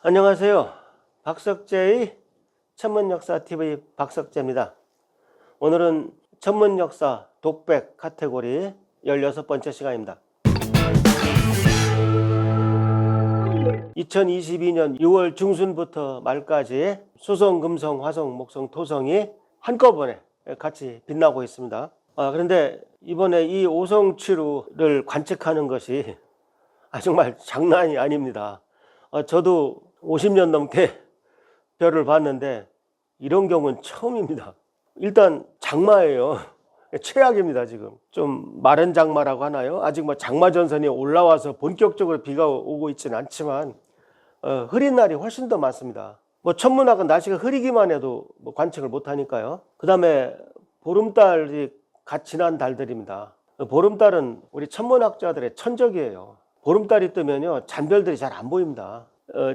안녕하세요. 박석재의 천문역사TV 박석재입니다. 오늘은 천문역사 독백 카테고리 16번째 시간입니다. 2022년 6월 중순부터 말까지 수성, 금성, 화성, 목성, 토성이 한꺼번에 같이 빛나고 있습니다. 그런데 이번에 이 오성취루를 관측하는 것이 정말 장난이 아닙니다. 저도 50년 넘게 별을 봤는데 이런 경우는 처음입니다. 일단 장마예요. 최악입니다. 지금 좀 마른 장마라고 하나요? 아직 장마 전선이 올라와서 본격적으로 비가 오고 있지는 않지만 흐린 날이 훨씬 더 많습니다. 천문학은 날씨가 흐리기만 해도 관측을 못하니까요. 그 다음에 보름달이 갓 지난 달들입니다. 보름달은 우리 천문학자들의 천적이에요. 보름달이 뜨면요 잔별들이 잘 안 보입니다.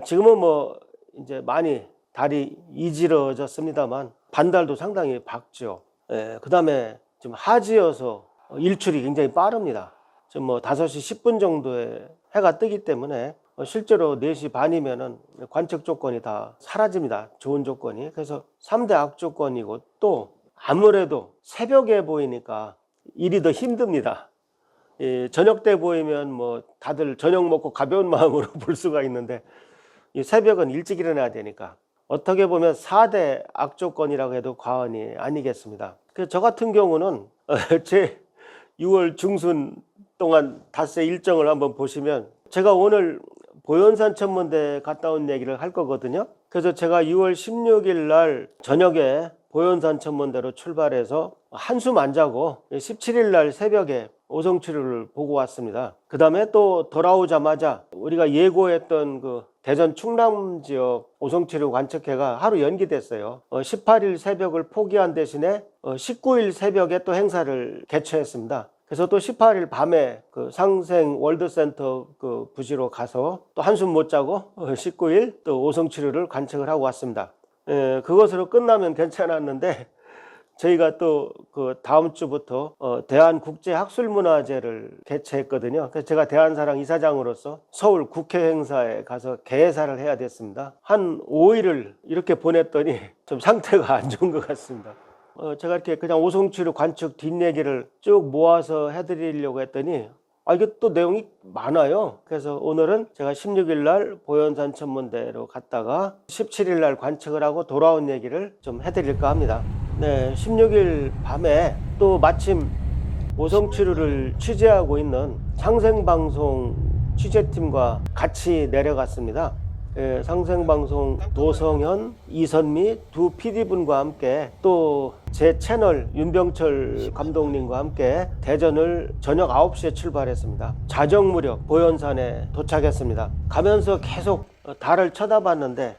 지금은 이제 많이 달이 이질어졌습니다만 반달도 상당히 밝죠. 그 다음에 지금 하지여서 일출이 굉장히 빠릅니다. 지금 5시 10분 정도에 해가 뜨기 때문에 실제로 4시 반이면은 관측 조건이 다 사라집니다. 좋은 조건이. 그래서 3대 악조건이고 또 아무래도 새벽에 보이니까 일이 더 힘듭니다. 저녁 때 보이면 다들 저녁 먹고 가벼운 마음으로 볼 수가 있는데 이 새벽은 일찍 일어나야 되니까 어떻게 보면 4대 악조건이라고 해도 과언이 아니겠습니다. 그래서 저 같은 경우는 제 6월 중순 동안 닷새 일정을 한번 보시면 제가 오늘 보현산 천문대 갔다 온 얘기를 할 거거든요. 그래서 제가 6월 16일 날 저녁에 보현산 천문대로 출발해서 한숨 안 자고 17일 날 새벽에 오성취루를 보고 왔습니다. 그 다음에 또 돌아오자마자 우리가 예고했던 그 대전 충남 지역 오성취루 관측회가 하루 연기됐어요. 18일 새벽을 포기한 대신에 19일 새벽에 또 행사를 개최했습니다. 그래서 또 18일 밤에 그 상생 월드센터 그 부지로 가서 또 한숨 못 자고 19일 또 오성취루를 관측을 하고 왔습니다. 그것으로 끝나면 괜찮았는데 저희가 또 그 다음 주부터 대한국제학술문화제를 개최했거든요. 그래서 제가 대한사랑 이사장으로서 서울 국회 행사에 가서 개회사를 해야 됐습니다. 한 5일을 이렇게 보냈더니 좀 상태가 안 좋은 것 같습니다. 제가 이렇게 그냥 오성취루 관측 뒷얘기를 쭉 모아서 해드리려고 했더니 이게 또 내용이 많아요. 그래서 오늘은 제가 16일 날 보현산 천문대로 갔다가 17일 날 관측을 하고 돌아온 얘기를 좀 해드릴까 합니다. 네, 16일 밤에 또 마침 오성취루를 취재하고 있는 상생방송 취재팀과 같이 내려갔습니다. 상생방송 노성현, 이선미 두 PD분과 함께 또 제 채널 윤병철 감독님과 함께 대전을 저녁 9시에 출발했습니다. 자정 무렵 보현산에 도착했습니다. 가면서 계속 달을 쳐다봤는데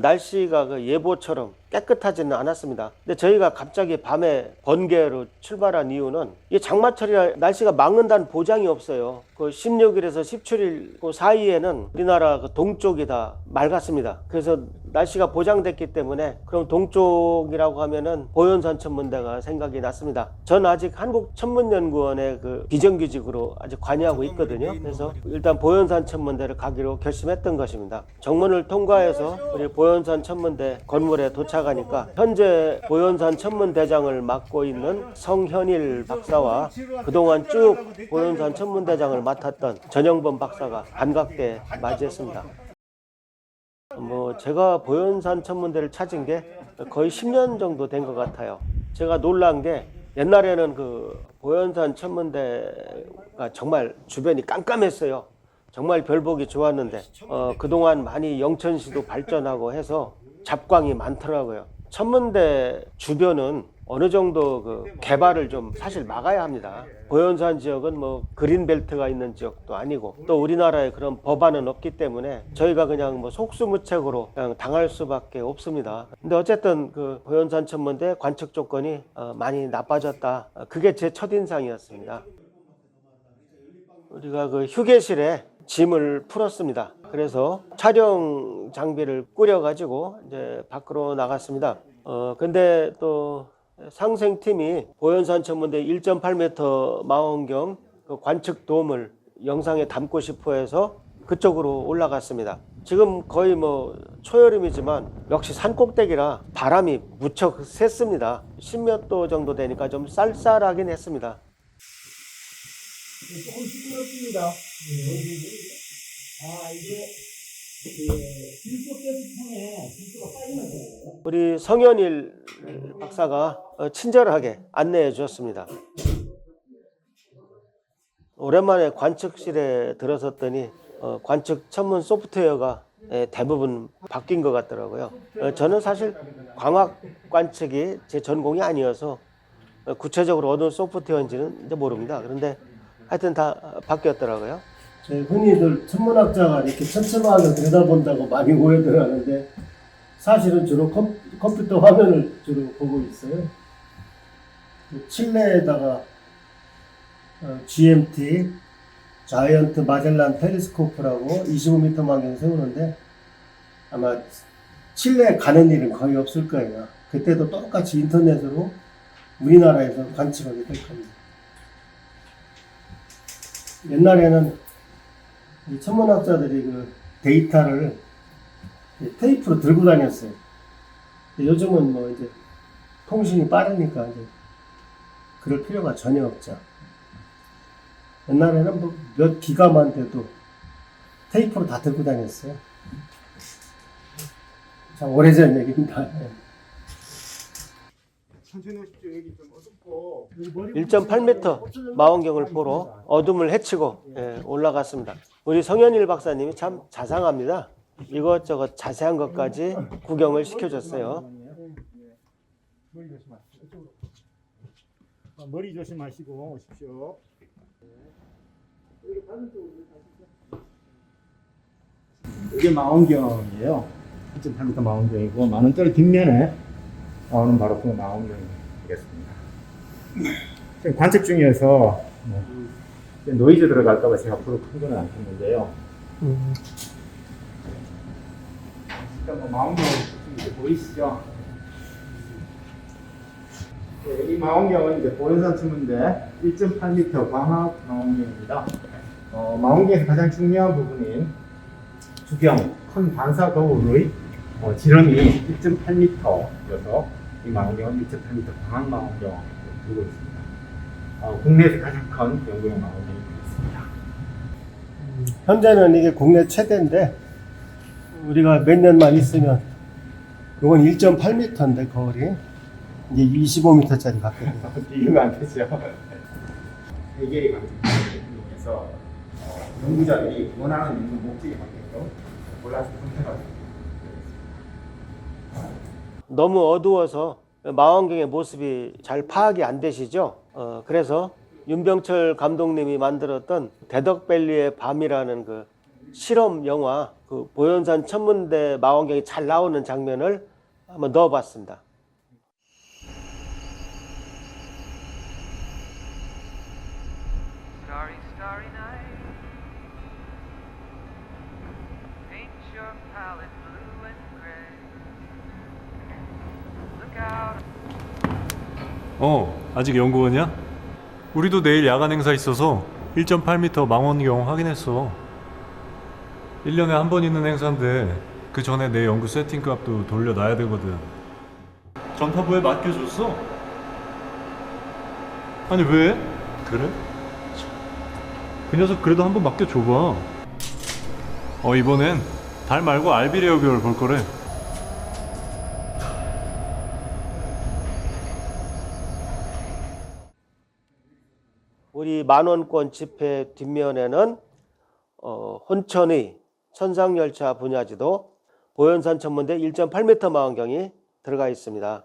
날씨가 그 예보처럼 깨끗하지는 않았습니다. 근데 저희가 갑자기 밤에 번개로 출발한 이유는 이 장마철이라 날씨가 맑는다는 보장이 없어요. 그 16일에서 17일 그 사이에는 우리나라 그 동쪽이 다 맑았습니다. 그래서 날씨가 보장됐기 때문에 그럼 동쪽이라고 하면은 보현산 천문대가 생각이 났습니다. 전 아직 한국천문연구원의 그 비정규직으로 아직 관여하고 있거든요. 그래서 일단 보현산 천문대를 가기로 결심했던 것입니다. 정문을 통과해서 우리 보현산 천문대 건물에 도착하니까 현재 보현산 천문대장을 맡고 있는 성현일 박사와 그동안 쭉 보현산 천문대장을 맡았던 전영범 박사가 반갑게 맞이했습니다. 제가 보현산 천문대를 찾은 게 거의 10년 정도 된 것 같아요. 제가 놀란 게 옛날에는 그 보현산 천문대가 정말 주변이 깜깜했어요. 정말 별 보기 좋았는데 그동안 많이 영천시도 발전하고 해서 잡광이 많더라고요. 천문대 주변은 어느 정도 그 개발을 좀 사실 막아야 합니다. 보현산 지역은 그린벨트가 있는 지역도 아니고 또 우리나라에 그런 법안은 없기 때문에 저희가 그냥 속수무책으로 그냥 당할 수밖에 없습니다. 근데 어쨌든 그 보현산 천문대 관측 조건이 많이 나빠졌다. 그게 제 첫인상이었습니다. 우리가 그 휴게실에 짐을 풀었습니다. 그래서 촬영 장비를 꾸려가지고 이제 밖으로 나갔습니다. 근데 또 상생팀이 보현산 천문대 1.8m 망원경 그 관측 돔을 영상에 담고 싶어 해서 그쪽으로 올라갔습니다. 지금 거의 뭐 초여름이지만 역시 산 꼭대기라 바람이 무척 셌습니다. 10몇 도 정도 되니까 좀 쌀쌀하긴 했습니다. 조금 시끄럽습니다. 이게 질소 가스통에 질소가 빠지면 돼요. 우리 성현일 박사가 친절하게 안내해 주셨습니다. 오랜만에 관측실에 들어섰더니 관측 전문 소프트웨어가 대부분 바뀐 것 같더라고요. 저는 사실 광학 관측이 제 전공이 아니어서 구체적으로 어느 소프트웨어인지는 이제 모릅니다. 그런데 하여튼 다 바뀌었더라고요. 흔히들 천문학자가 이렇게 천체만을 들여다본다고 많이 오해들 하는데 사실은 주로 컴퓨터 화면을 주로 보고 있어요. 칠레에다가 GMT 자이언트 마젤란 텔레스코프라고 25m 망경 세우는데 아마 칠레에 가는 일은 거의 없을 거예요. 그때도 똑같이 인터넷으로 우리나라에서 관측하게 될 겁니다. 옛날에는 이 천문학자들이 그 데이터를 테이프로 들고 다녔어요. 요즘은 뭐 이제 통신이 빠르니까 이제 그럴 필요가 전혀 없죠. 옛날에는 뭐 몇 기가만 돼도 테이프로 다 들고 다녔어요. 참 오래전 얘기입니다. 1.8m 망원경을 보러 어둠을 헤치고 올라갔습니다. 우리 성현일 박사님이 참 자상합니다. 이것저것 자세한 것까지 구경을 시켜줬어요. 머리 조심하시고 오십시오. 이게 망원경이에요. 1.8m 망원경이고 10,000원짜리 뒷면에 나오는 바로 그 망원경이 되겠습니다. 지금 관측 중이어서 노이즈 들어갈까봐 제가 앞으로 큰 거는 안 켰는데요. 일단 뭐 망원경 이렇게 보이시죠? 이 망원경은 이제 보현산 천문대 1.8m 광학 망원경입니다. 망원경에서 가장 중요한 부분인 주경, 큰 반사 거울의 지름이 1.8m여서 이 망원경은 1.8m 광학 망원경을 두고 있습니다. 국내에서 가장 큰 연구용 망원경이 되겠습니다. 현재는 이게 국내 최대인데 우리가 몇 년만 있으면 이건 1.8m인데 거울이 이제 25m짜리 같거든요. 비교가 안 되죠. 세계의 관측에서 연구자들이 원하는 연구 목적에 맞게끔 골라서 선택하고 너무 어두워서 망원경의 모습이 잘 파악이 안 되시죠? 그래서 윤병철 감독님이 만들었던 대덕밸리의 밤이라는 그 실험 영화 그 보현산 천문대 망원경이 잘 나오는 장면을 한번 넣어봤습니다. Starry, starry night. Paint your palette blue and gray. Look out. 아직 연구원이야? 우리도 내일 야간 행사 있어서 1.8m 망원경 확인했어. 1년에 한 번 있는 행사인데 그 전에 내 연구 세팅 값도 돌려놔야 되거든. 전파부에 맡겨줬어? 아니 왜? 그래? 그 녀석 그래도 한번 맡겨줘봐. 이번엔 달 말고 알비레오별 볼 거래. 우리 만원권 지폐 뒷면에는 혼천의 천상열차 분야지도 보현산 천문대 1.8m 망원경이 들어가 있습니다.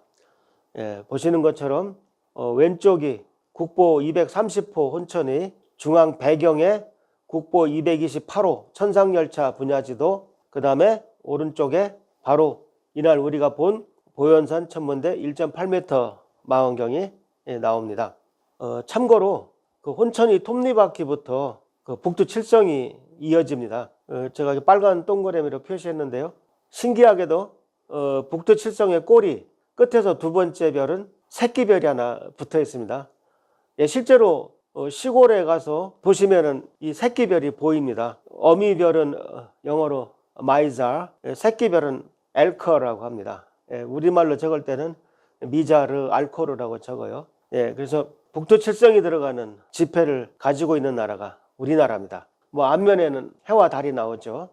보시는 것처럼 왼쪽이 국보 230호 혼천의 중앙 배경에 국보 228호 천상열차 분야지도, 그 다음에 오른쪽에 바로 이날 우리가 본 보현산 천문대 1.8m 망원경이 나옵니다. 참고로 그 혼천이 톱니바퀴부터 그 북두 칠성이 이어집니다. 제가 빨간 동그라미로 표시했는데요. 신기하게도 북두 칠성의 꼬리 끝에서 두 번째 별은 새끼별이 하나 붙어 있습니다. 실제로 시골에 가서 보시면은 이 새끼별이 보입니다. 어미별은 영어로 마이잘, 새끼별은 엘커라고 합니다. 우리말로 적을 때는 미자르 알코르라고 적어요. 그래서 북두 칠성이 들어가는 지폐를 가지고 있는 나라가 우리나라입니다. 뭐 앞면에는 해와 달이 나오죠.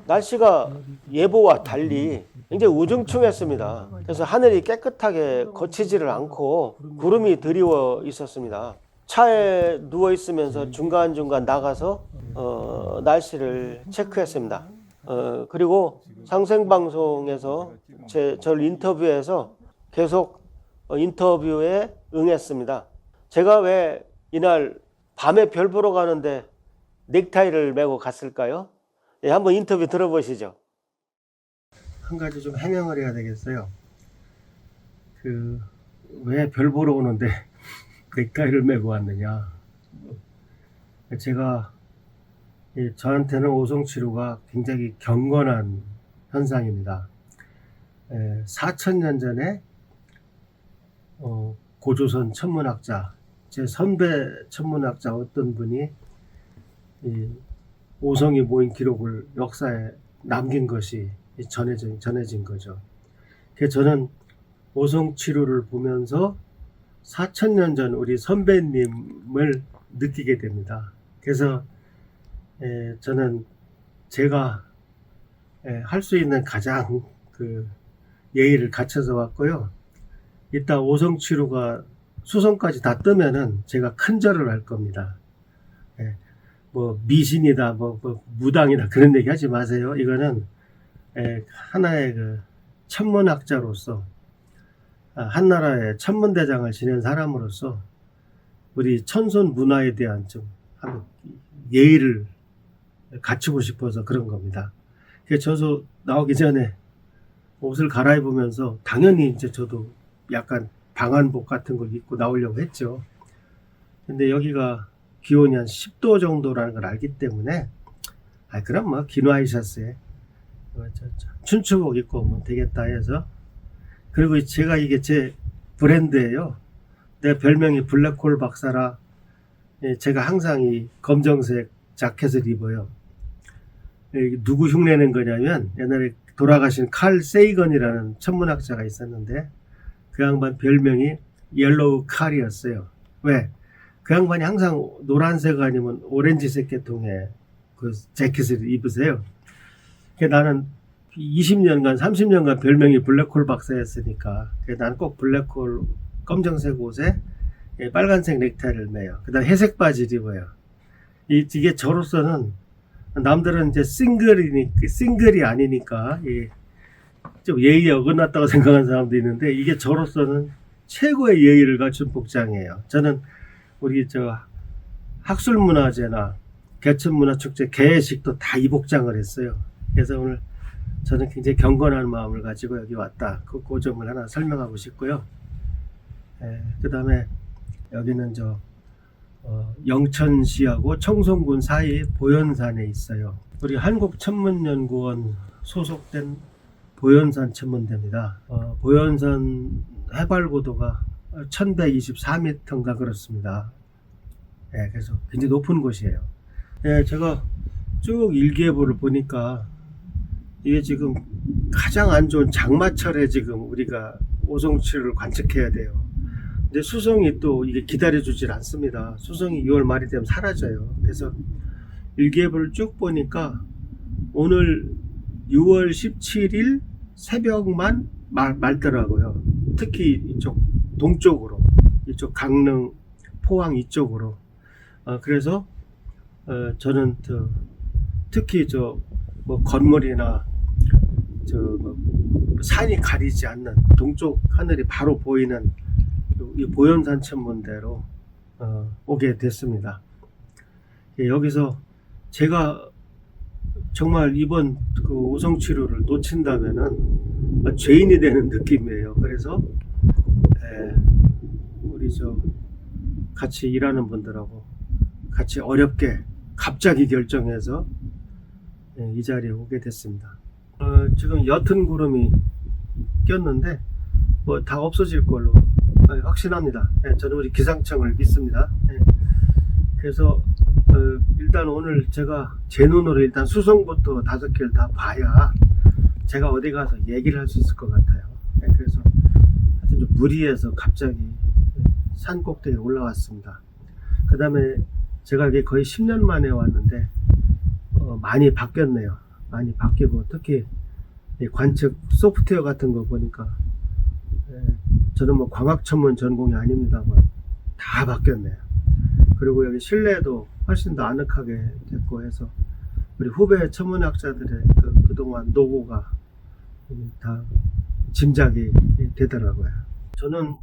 날씨가 예보와 달리 굉장히 우중충했습니다. 그래서 하늘이 깨끗하게 거치지를 않고 구름이 드리워 있었습니다. 차에 누워 있으면서 중간중간 나가서 날씨를 체크했습니다. 그리고 상생방송에서 저를 인터뷰해서 계속 인터뷰에 응했습니다. 제가 왜 이날 밤에 별 보러 가는데 넥타이를 메고 갔을까요? 한번 인터뷰 들어보시죠. 한 가지 좀 해명을 해야 되겠어요. 왜 별 보러 오는데 넥타이를 메고 왔느냐. 제가 저한테는 오송치루가 굉장히 경건한 현상입니다. 4,000년 전에 고조선 천문학자, 제 선배 천문학자 어떤 분이 오성이 모인 기록을 역사에 남긴 것이 전해진 거죠. 그래서 저는 오송치루를 보면서 4,000년 전 우리 선배님을 느끼게 됩니다. 그래서 저는 제가 할 수 있는 가장 예의를 갖춰서 왔고요. 이따 오송치루가 수성까지 다 뜨면은 제가 큰 절을 할 겁니다. 뭐 미신이다, 뭐 무당이다 그런 얘기 하지 마세요. 이거는 하나의 천문학자로서 한나라의 천문대장을 지낸 사람으로서 우리 천손 문화에 대한 좀 예의를 갖추고 싶어서 그런 겁니다. 그래서 저도 나오기 전에 옷을 갈아입으면서 당연히 이제 저도 약간 방한복 같은 걸 입고 나오려고 했죠. 근데 여기가 기온이 한 10도 정도라는 걸 알기 때문에 그럼 뭐 기노아이샤스에 춘추복 입고 오면 되겠다 해서, 그리고 제가 이게 제 브랜드예요. 내 별명이 블랙홀 박사라 제가 항상 이 검정색 자켓을 입어요. 누구 흉내낸 거냐면 옛날에 돌아가신 칼 세이건이라는 천문학자가 있었는데 그 양반 별명이 옐로우 칼이었어요. 왜? 그 양반이 항상 노란색 아니면 오렌지색 계통의 그 재킷을 입으세요. 나는 20년간 30년간 별명이 블랙홀 박사였으니까 나는 꼭 블랙홀 검정색 옷에 빨간색 넥타이를 매요. 그 다음 회색 바지를 입어요. 이게 저로서는, 남들은 이제 싱글이 아니니까 좀 예의에 어긋났다고 생각하는 사람도 있는데 이게 저로서는 최고의 예의를 갖춘 복장이에요. 저는 우리 학술문화제나 개천문화축제 개회식도 다 이 복장을 했어요. 그래서 오늘 저는 굉장히 경건한 마음을 가지고 여기 왔다. 그 점을 하나 설명하고 싶고요. 그 다음에 여기는 영천시하고 청송군 사이 보현산에 있어요. 우리 한국천문연구원 소속된 보현산 천문대입니다. 보현산 해발고도가 1124m인가 그렇습니다. 그래서 굉장히 높은 곳이에요. 제가 쭉 일기예보를 보니까 이게 지금 가장 안 좋은 장마철에 지금 우리가 오송치루를 관측해야 돼요. 근데 수성이 또 이게 기다려주질 않습니다. 수성이 6월 말이 되면 사라져요. 그래서 일기예보를 쭉 보니까 오늘 6월 17일 새벽만 맑더라고요. 특히 이쪽 동쪽으로, 이쪽 강릉, 포항 이쪽으로. 그래서 저는 특히 뭐 건물이나 산이 가리지 않는 동쪽 하늘이 바로 보이는 이 보현산 천문대로 오게 됐습니다. 여기서 제가 정말 이번 오송치루를 놓친다면은 죄인이 되는 느낌이에요. 그래서 우리 같이 일하는 분들하고 같이 어렵게 갑자기 결정해서 이 자리에 오게 됐습니다. 지금 옅은 구름이 꼈는데 뭐 다 없어질 걸로 확신합니다. 저는 우리 기상청을 믿습니다. 그래서 일단 일단 오늘 제가 제 눈으로 일단 수성부터 5개를 다 봐야 제가 어디 가서 얘기를 할 수 있을 것 같아요. 네, 그래서 하여튼 좀 무리해서 갑자기 산 꼭대기에 올라왔습니다. 그 다음에 제가 여기 거의 10년 만에 왔는데 많이 바뀌었네요. 많이 바뀌고 특히 이 관측 소프트웨어 같은 거 보니까 저는 뭐 광학천문 전공이 아닙니다만 다 바뀌었네요. 그리고 여기 실내도 훨씬 더 아늑하게 됐고 해서 우리 후배 천문학자들의 그동안 노고가 다 짐작이 되더라고요. 저는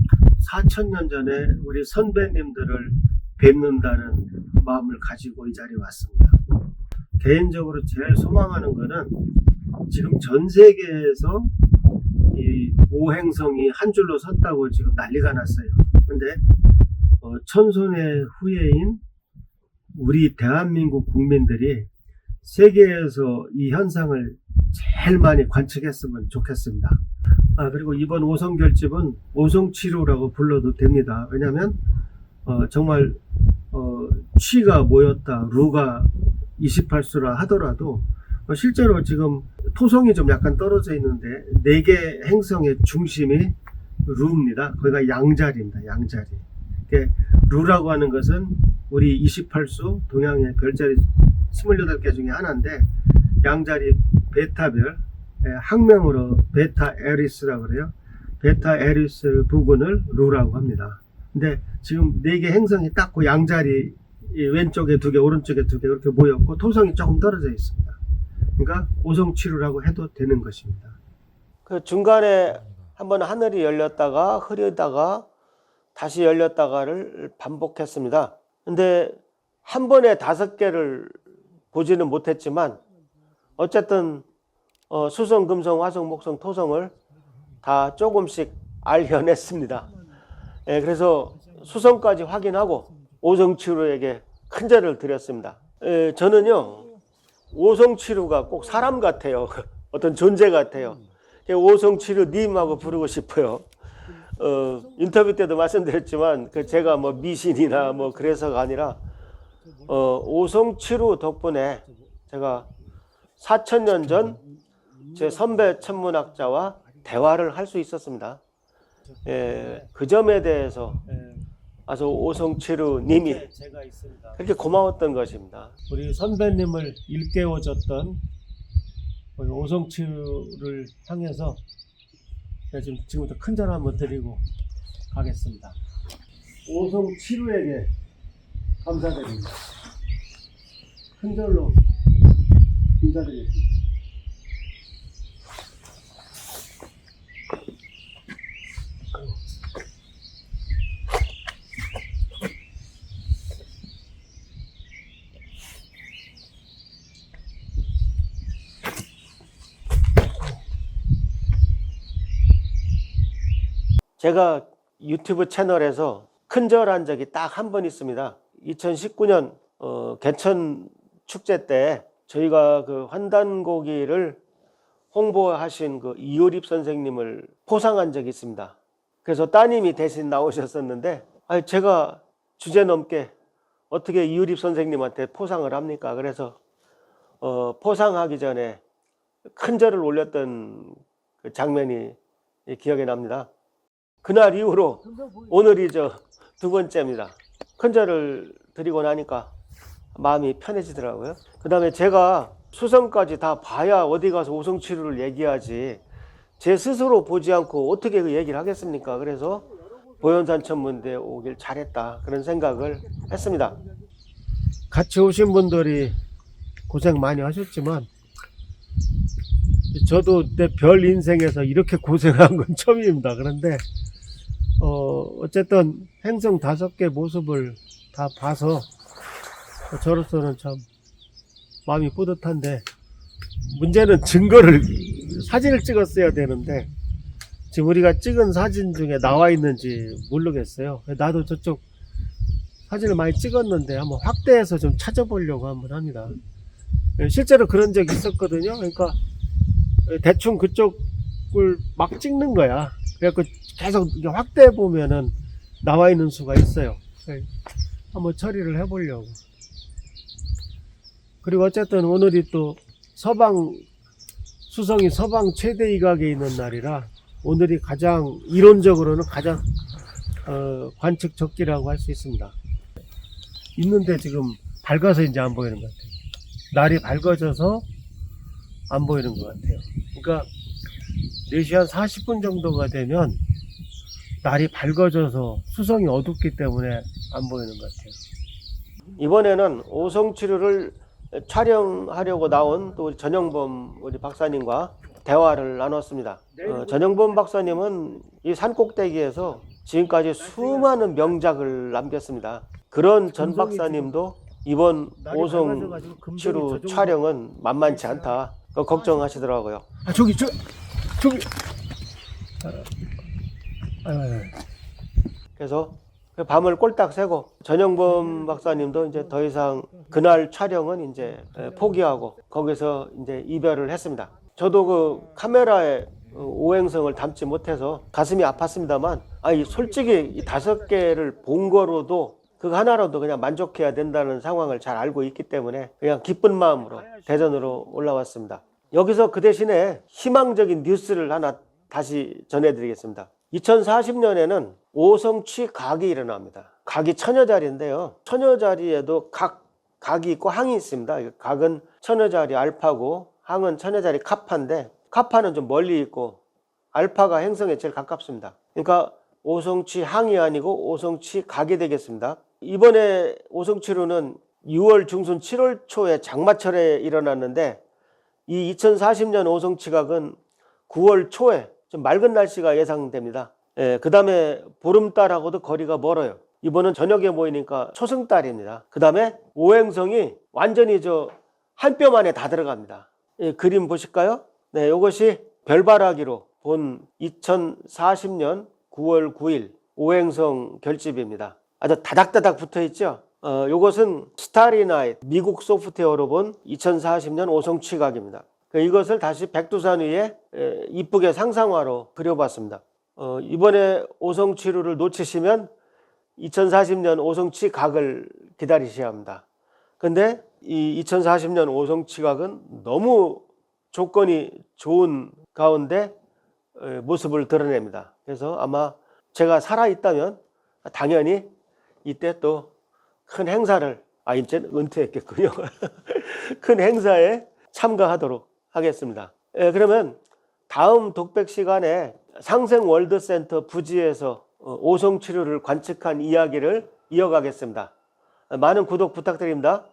4,000년 전에 우리 선배님들을 뵙는다는 마음을 가지고 이 자리에 왔습니다. 개인적으로 제일 소망하는 거는 지금 전 세계에서 이 오행성이 한 줄로 섰다고 지금 난리가 났어요. 근데 천손의 후예인 우리 대한민국 국민들이 세계에서 이 현상을 제일 많이 관측했으면 좋겠습니다. 그리고 이번 오성 결집은 오성치루라고 불러도 됩니다. 왜냐하면 정말 취가 모였다, 루가 28수라 하더라도 실제로 지금 토성이 좀 약간 떨어져 있는데 4개 행성의 중심이 루입니다. 거기가 양자리입니다. 양자리. 루라고 하는 것은 우리 28수 동양의 별자리 28개 중에 하나인데 양자리 베타별, 학명으로 베타 에리스라고 그래요. 베타 에리스 부근을 루라고 합니다. 근데 지금 4개 행성이 딱 그 양자리 왼쪽에 2개, 오른쪽에 2개 이렇게 모였고 토성이 조금 떨어져 있습니다. 그러니까 오성치루라고 해도 되는 것입니다. 그 중간에 한번 하늘이 열렸다가 흐리다가 다시 열렸다가를 반복했습니다. 근데 한 번에 5개를 보지는 못했지만 어쨌든 수성, 금성, 화성, 목성, 토성을 다 조금씩 알려냈습니다. 그래서 수성까지 확인하고 오성치루에게 큰 절을 드렸습니다. 저는요 오성치루가 꼭 사람 같아요. 어떤 존재 같아요. 오성치루님하고 부르고 싶어요. 인터뷰 때도 말씀드렸지만 제가 뭐 미신이나 뭐 그래서가 아니라 오성치루 덕분에 제가 4,000년 전 제 선배 천문학자와 대화를 할 수 있었습니다. 그 점에 대해서 아주 오성치루 님이 그렇게 고마웠던 것입니다. 우리 선배님을 일깨워줬던 오성치루를 향해서 지금부터 큰 절 한번 드리고 가겠습니다. 오성치루에게 감사드립니다. 큰 절로 인사드리겠습니다. 제가 유튜브 채널에서 큰절한 적이 딱 한 번 있습니다. 2019년 개천 축제 때 저희가 그 환단고기를 홍보하신 그 이효립 선생님을 포상한 적이 있습니다. 그래서 따님이 대신 나오셨었는데 제가 주제넘게 어떻게 이효립 선생님한테 포상을 합니까? 그래서 포상하기 전에 큰절을 올렸던 그 장면이 기억에 납니다. 그날 이후로 오늘이 2번째입니다. 큰절을 드리고 나니까 마음이 편해지더라고요. 그 다음에 제가 수성까지 다 봐야 어디 가서 오성치루를 얘기하지 제 스스로 보지 않고 어떻게 그 얘기를 하겠습니까? 그래서 보현산 천문대에 오길 잘했다 그런 생각을 했습니다. 같이 오신 분들이 고생 많이 하셨지만 저도 내 별 인생에서 이렇게 고생한 건 처음입니다. 그런데 어쨌든 행성 5개 모습을 다 봐서 저로서는 참 마음이 뿌듯한데 문제는 증거를 사진을 찍었어야 되는데 지금 우리가 찍은 사진 중에 나와 있는지 모르겠어요. 나도 저쪽 사진을 많이 찍었는데 한번 확대해서 좀 찾아보려고 한번 합니다. 실제로 그런 적이 있었거든요. 그러니까 대충 그쪽을 막 찍는 거야. 그래갖고 계속 확대해 보면은 나와 있는 수가 있어요. 한번 처리를 해보려고. 그리고 어쨌든 오늘이 또 수성이 서방 최대 이각에 있는 날이라 오늘이 가장 이론적으로는 가장 관측 적기라고 할 수 있습니다. 있는데 지금 밝아서 이제 안 보이는 것 같아요. 날이 밝아져서 안 보이는 것 같아요. 그러니까 4시 한 40분 정도가 되면 날이 밝아져서 수성이 어둡기 때문에 안 보이는 것 같아요. 이번에는 오성치류를 촬영하려고 나온 또 우리 전영범 우리 박사님과 대화를 나눴습니다. 전영범 박사님은 이 산꼭대기에서 지금까지 수많은 명작을 남겼습니다. 그런 전 박사님도 이번 오성치루 촬영은 만만치 않다 걱정하시더라고요. 저기 그래서 밤을 꼴딱 새고 전영범 박사님도 이제 더 이상 그날 촬영은 이제 포기하고 거기서 이제 이별을 했습니다. 저도 그 카메라에 오행성을 담지 못해서 가슴이 아팠습니다만, 솔직히 이 5개를 본 거로도 그 하나로도 그냥 만족해야 된다는 상황을 잘 알고 있기 때문에 그냥 기쁜 마음으로 대전으로 올라왔습니다. 여기서 그 대신에 희망적인 뉴스를 하나 다시 전해드리겠습니다. 2040년에는 오성취 각이 일어납니다. 각이 천여자리인데요. 천여자리에도 각이 있고 항이 있습니다. 각은 천여자리 알파고 항은 천여자리 카파인데, 카파는 좀 멀리 있고 알파가 행성에 제일 가깝습니다. 그러니까 오성취 항이 아니고 오성취 각이 되겠습니다. 이번에 오성치루는 6월 중순 7월 초에 장마철에 일어났는데, 이 2040년 오성치각은 9월 초에 좀 맑은 날씨가 예상됩니다. 그 다음에 보름달하고도 거리가 멀어요. 이번은 저녁에 보이니까 초승달입니다. 그 다음에 오행성이 완전히 한 뼘 안에 다 들어갑니다. 그림 보실까요? 네, 이것이 별바라기로 본 2040년 9월 9일 오행성 결집입니다. 아주 다닥다닥 붙어 있죠. 이것은 스타리나잇 미국 소프트웨어로 본 2040년 오성취각입니다. 이것을 다시 백두산 위에 이쁘게 상상화로 그려봤습니다. 이번에 오성치루를 놓치시면 2040년 오성치각을 기다리셔야 합니다. 근데 이 2040년 오성치각은 너무 조건이 좋은 가운데 모습을 드러냅니다. 그래서 아마 제가 살아있다면 당연히 이때 또 큰 행사를, 이제는 은퇴했겠군요. 큰 행사에 참가하도록 하겠습니다. 그러면 다음 독백 시간에 상생월드센터 부지에서 오성치루를 관측한 이야기를 이어가겠습니다. 많은 구독 부탁드립니다.